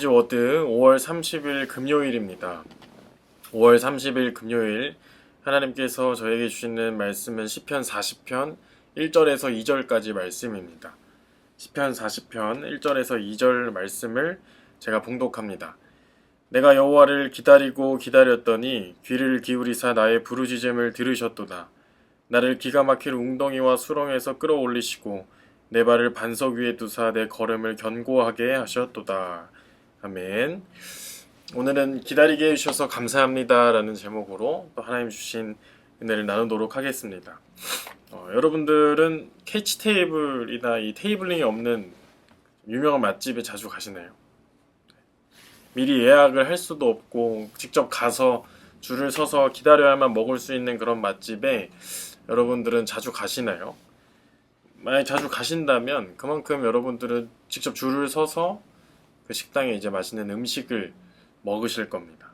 메시지 워드 5월 30일 금요일입니다. 5월 30일 금요일 하나님께서 저에게 주시는 말씀은 시편 40편 1절에서 2절까지 말씀입니다. 시편 40편 1절에서 2절 말씀을 제가 봉독합니다. 내가 여호와를 기다리고 기다렸더니 귀를 기울이사 나의 부르짖음을 들으셨도다. 나를 기가 막힐 웅덩이와 수렁에서 끌어올리시고 내 발을 반석 위에 두사 내 걸음을 견고하게 하셨도다. 아멘. 오늘은 기다리게 해주셔서 감사합니다 라는 제목으로 또 하나님 주신 은혜를 나누도록 하겠습니다. 여러분들은 캐치 테이블이나 이 테이블링이 없는 유명한 맛집에 자주 가시나요? 미리 예약을 할 수도 없고 직접 가서 줄을 서서 기다려야만 먹을 수 있는 그런 맛집에 여러분들은 자주 가시나요? 만약 자주 가신다면 그만큼 여러분들은 직접 줄을 서서 그 식당에 이제 맛있는 음식을 먹으실 겁니다.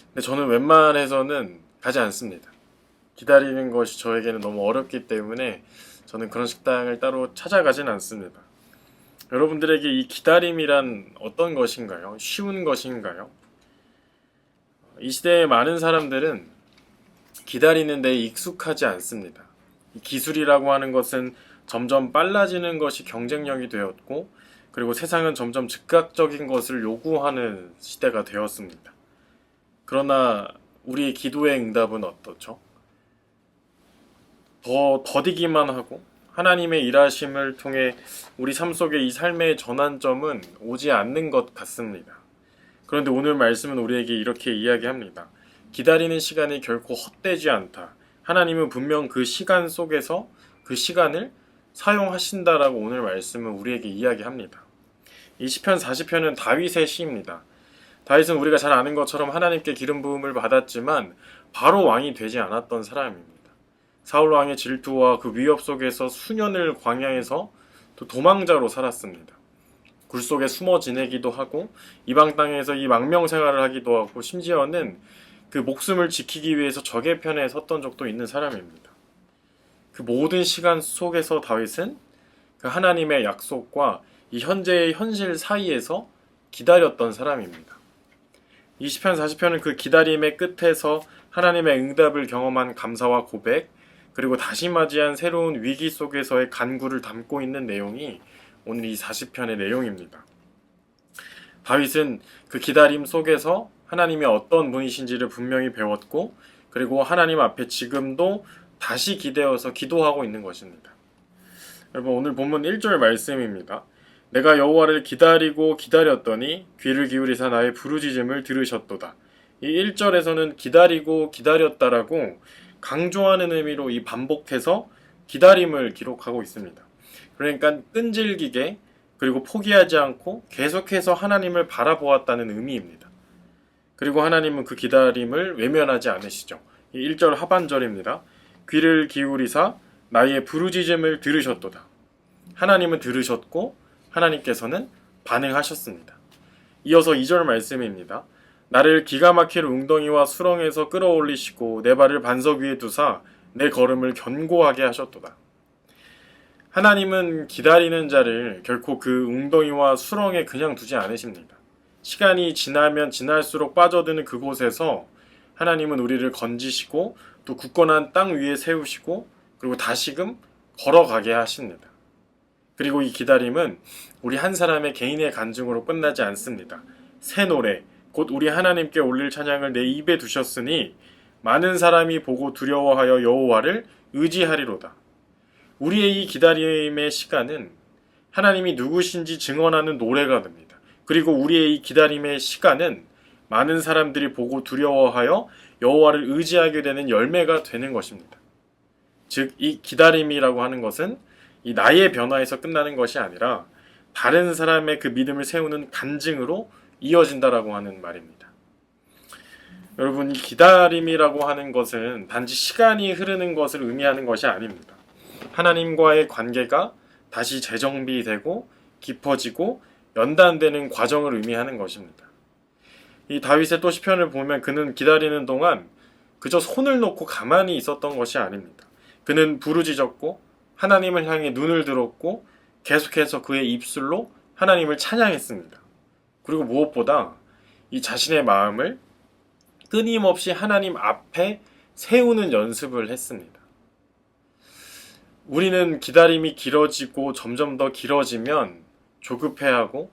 근데 저는 웬만해서는 가지 않습니다. 기다리는 것이 저에게는 너무 어렵기 때문에 저는 그런 식당을 따로 찾아가진 않습니다. 여러분들에게 이 기다림이란 어떤 것인가요? 쉬운 것인가요? 이 시대의 많은 사람들은 기다리는 데 익숙하지 않습니다. 이 기술이라고 하는 것은 점점 빨라지는 것이 경쟁력이 되었고, 그리고 세상은 점점 즉각적인 것을 요구하는 시대가 되었습니다. 그러나 우리의 기도의 응답은 어떻죠? 더 더디기만 하고 하나님의 일하심을 통해 우리 삶 속에 이 삶의 전환점은 오지 않는 것 같습니다. 그런데 오늘 말씀은 우리에게 이렇게 이야기합니다. 기다리는 시간이 결코 헛되지 않다. 하나님은 분명 그 시간 속에서 그 시간을 사용하신다라고 오늘 말씀은 우리에게 이야기합니다. 이 시편 40편은 다윗의 시입니다. 다윗은 우리가 잘 아는 것처럼 하나님께 기름 부음을 받았지만 바로 왕이 되지 않았던 사람입니다. 사울 왕의 질투와 그 위협 속에서 수년을 광야에서 또 도망자로 살았습니다. 굴 속에 숨어 지내기도 하고 이방 땅에서 이 망명 생활을 하기도 하고 심지어는 그 목숨을 지키기 위해서 적의 편에 섰던 적도 있는 사람입니다. 그 모든 시간 속에서 다윗은 그 하나님의 약속과 이 현재의 현실 사이에서 기다렸던 사람입니다. 이 시편 40편은 그 기다림의 끝에서 하나님의 응답을 경험한 감사와 고백, 그리고 다시 맞이한 새로운 위기 속에서의 간구를 담고 있는 내용이 오늘 이 40편의 내용입니다. 다윗은 그 기다림 속에서 하나님이 어떤 분이신지를 분명히 배웠고, 그리고 하나님 앞에 지금도 다시 기대어서 기도하고 있는 것입니다. 여러분, 오늘 본문 1절 말씀입니다. 내가 여호와를 기다리고 기다렸더니 귀를 기울이사 나의 부르짖음을 들으셨도다. 이 1절에서는 기다리고 기다렸다라고 강조하는 의미로 이 반복해서 기다림을 기록하고 있습니다. 그러니까 끈질기게 그리고 포기하지 않고 계속해서 하나님을 바라보았다는 의미입니다. 그리고 하나님은 그 기다림을 외면하지 않으시죠. 이 1절 하반절입니다. 귀를 기울이사 나의 부르짖음을 들으셨도다. 하나님은 들으셨고 하나님께서는 반응하셨습니다. 이어서 2절 말씀입니다. 나를 기가 막힐 웅덩이와 수렁에서 끌어올리시고 내 발을 반석 위에 두사 내 걸음을 견고하게 하셨도다. 하나님은 기다리는 자를 결코 그 웅덩이와 수렁에 그냥 두지 않으십니다. 시간이 지나면 지날수록 빠져드는 그곳에서 하나님은 우리를 건지시고 또 굳건한 땅 위에 세우시고 그리고 다시금 걸어가게 하십니다. 그리고 이 기다림은 우리 한 사람의 개인의 간증으로 끝나지 않습니다. 새 노래, 곧 우리 하나님께 올릴 찬양을 내 입에 두셨으니 많은 사람이 보고 두려워하여 여호와를 의지하리로다. 우리의 이 기다림의 시간은 하나님이 누구신지 증언하는 노래가 됩니다. 그리고 우리의 이 기다림의 시간은 많은 사람들이 보고 두려워하여 여호와를 의지하게 되는 열매가 되는 것입니다. 즉, 이 기다림이라고 하는 것은 이 나의 변화에서 끝나는 것이 아니라 다른 사람의 그 믿음을 세우는 간증으로 이어진다라고 하는 말입니다. 여러분, 이 기다림이라고 하는 것은 단지 시간이 흐르는 것을 의미하는 것이 아닙니다. 하나님과의 관계가 다시 재정비되고 깊어지고 연단되는 과정을 의미하는 것입니다. 이 다윗의 또 시편을 보면 그는 기다리는 동안 그저 손을 놓고 가만히 있었던 것이 아닙니다. 그는 부르짖었고 하나님을 향해 눈을 들었고 계속해서 그의 입술로 하나님을 찬양했습니다. 그리고 무엇보다 이 자신의 마음을 끊임없이 하나님 앞에 세우는 연습을 했습니다. 우리는 기다림이 길어지고 점점 더 길어지면 조급해하고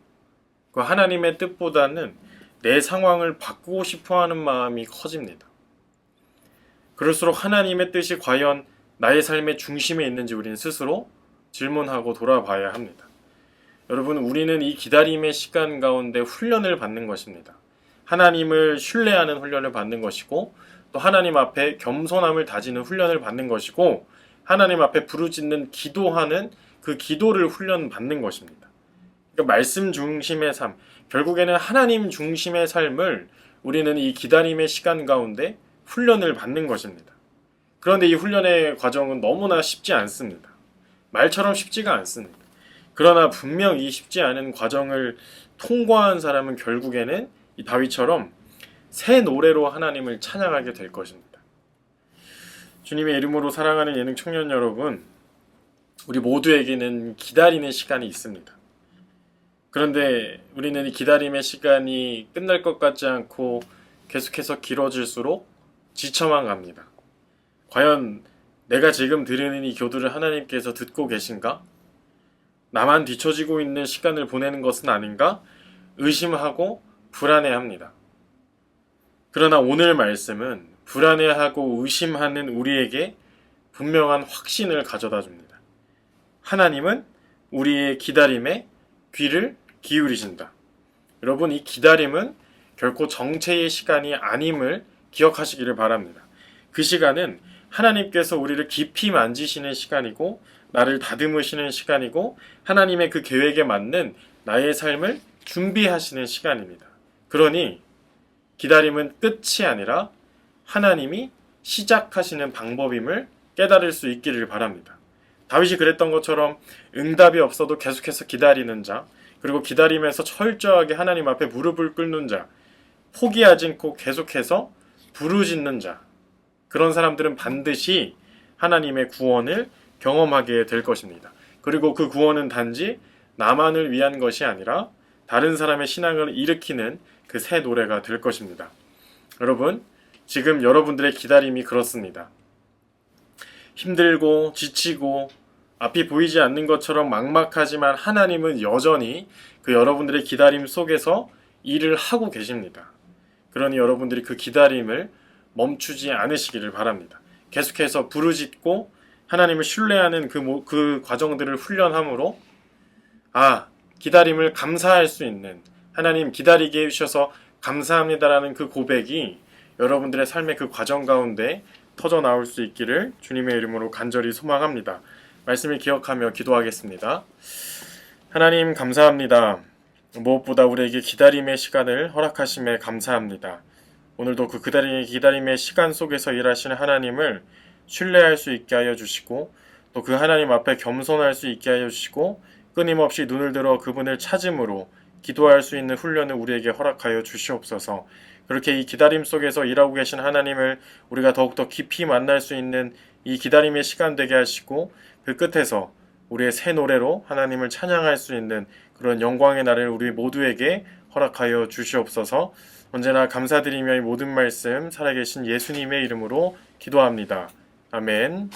그 하나님의 뜻보다는 내 상황을 바꾸고 싶어 하는 마음이 커집니다. 그럴수록 하나님의 뜻이 과연 나의 삶의 중심에 있는지 우리는 스스로 질문하고 돌아봐야 합니다. 여러분, 우리는 이 기다림의 시간 가운데 훈련을 받는 것입니다. 하나님을 신뢰하는 훈련을 받는 것이고, 또 하나님 앞에 겸손함을 다지는 훈련을 받는 것이고, 하나님 앞에 부르짖는 기도하는 그 기도를 훈련받는 것입니다. 그러니까 말씀 중심의 삶, 결국에는 하나님 중심의 삶을 우리는 이 기다림의 시간 가운데 훈련을 받는 것입니다. 그런데 이 훈련의 과정은 너무나 쉽지 않습니다. 말처럼 쉽지가 않습니다. 그러나 분명 이 쉽지 않은 과정을 통과한 사람은 결국에는 이 다윗처럼 새 노래로 하나님을 찬양하게 될 것입니다. 주님의 이름으로 사랑하는 예능 청년 여러분, 우리 모두에게는 기다리는 시간이 있습니다. 그런데 우리는 이 기다림의 시간이 끝날 것 같지 않고 계속해서 길어질수록 지쳐만 갑니다. 과연 내가 지금 들으는 이 교들을 하나님께서 듣고 계신가? 나만 뒤처지고 있는 시간을 보내는 것은 아닌가? 의심하고 불안해합니다. 그러나 오늘 말씀은 불안해하고 의심하는 우리에게 분명한 확신을 가져다 줍니다. 하나님은 우리의 기다림에 귀를 기울이신다. 여러분, 이 기다림은 결코 정체의 시간이 아님을 기억하시기를 바랍니다. 그 시간은 하나님께서 우리를 깊이 만지시는 시간이고, 나를 다듬으시는 시간이고, 하나님의 그 계획에 맞는 나의 삶을 준비하시는 시간입니다. 그러니 기다림은 끝이 아니라 하나님이 시작하시는 방법임을 깨달을 수 있기를 바랍니다. 다윗이 그랬던 것처럼 응답이 없어도 계속해서 기다리는 자, 그리고 기다리면서 철저하게 하나님 앞에 무릎을 꿇는 자, 포기하지 않고 계속해서 부르짖는 자, 그런 사람들은 반드시 하나님의 구원을 경험하게 될 것입니다. 그리고 그 구원은 단지 나만을 위한 것이 아니라 다른 사람의 신앙을 일으키는 그 새 노래가 될 것입니다. 여러분, 지금 여러분들의 기다림이 그렇습니다. 힘들고 지치고 앞이 보이지 않는 것처럼 막막하지만 하나님은 여전히 그 여러분들의 기다림 속에서 일을 하고 계십니다. 그러니 여러분들이 그 기다림을 멈추지 않으시기를 바랍니다. 계속해서 부르짖고 하나님을 신뢰하는 그 과정들을 훈련함으로 기다림을 감사할 수 있는, 하나님 기다리게 해주셔서 감사합니다라는 그 고백이 여러분들의 삶의 그 과정 가운데 터져 나올 수 있기를 주님의 이름으로 간절히 소망합니다. 말씀을 기억하며 기도하겠습니다. 하나님 감사합니다. 무엇보다 우리에게 기다림의 시간을 허락하심에 감사합니다. 오늘도 그 기다림의 시간 속에서 일하시는 하나님을 신뢰할 수 있게 하여 주시고, 또 그 하나님 앞에 겸손할 수 있게 하여 주시고, 끊임없이 눈을 들어 그분을 찾음으로 기도할 수 있는 훈련을 우리에게 허락하여 주시옵소서. 그렇게 이 기다림 속에서 일하고 계신 하나님을 우리가 더욱더 깊이 만날 수 있는 이 기다림의 시간 되게 하시고, 그 끝에서 우리의 새 노래로 하나님을 찬양할 수 있는 그런 영광의 날을 우리 모두에게 허락하여 주시옵소서. 언제나 감사드리며 이 모든 말씀 살아계신 예수님의 이름으로 기도합니다. 아멘.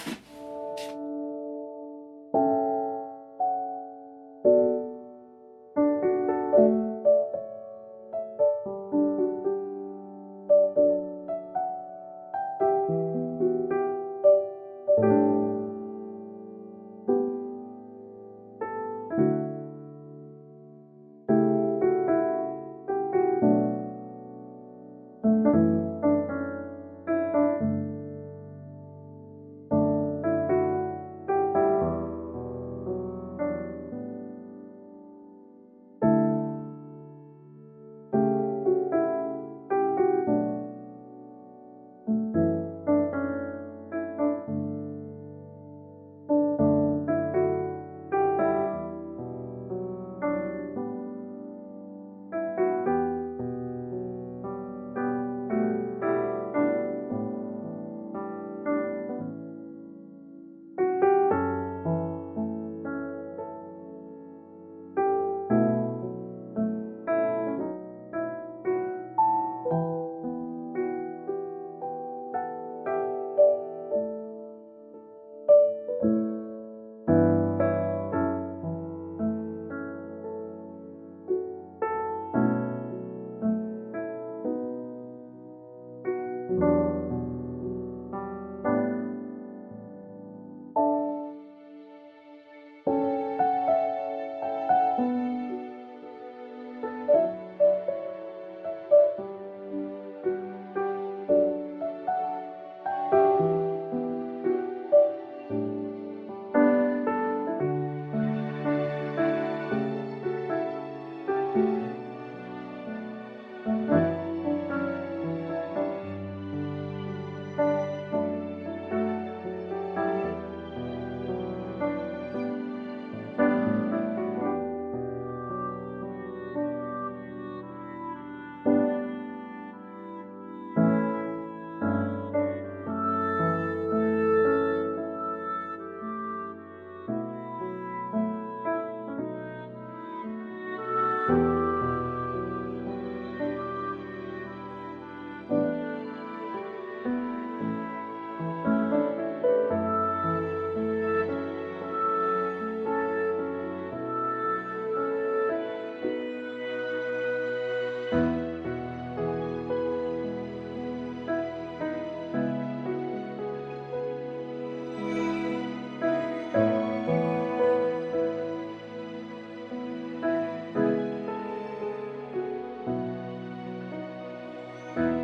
네.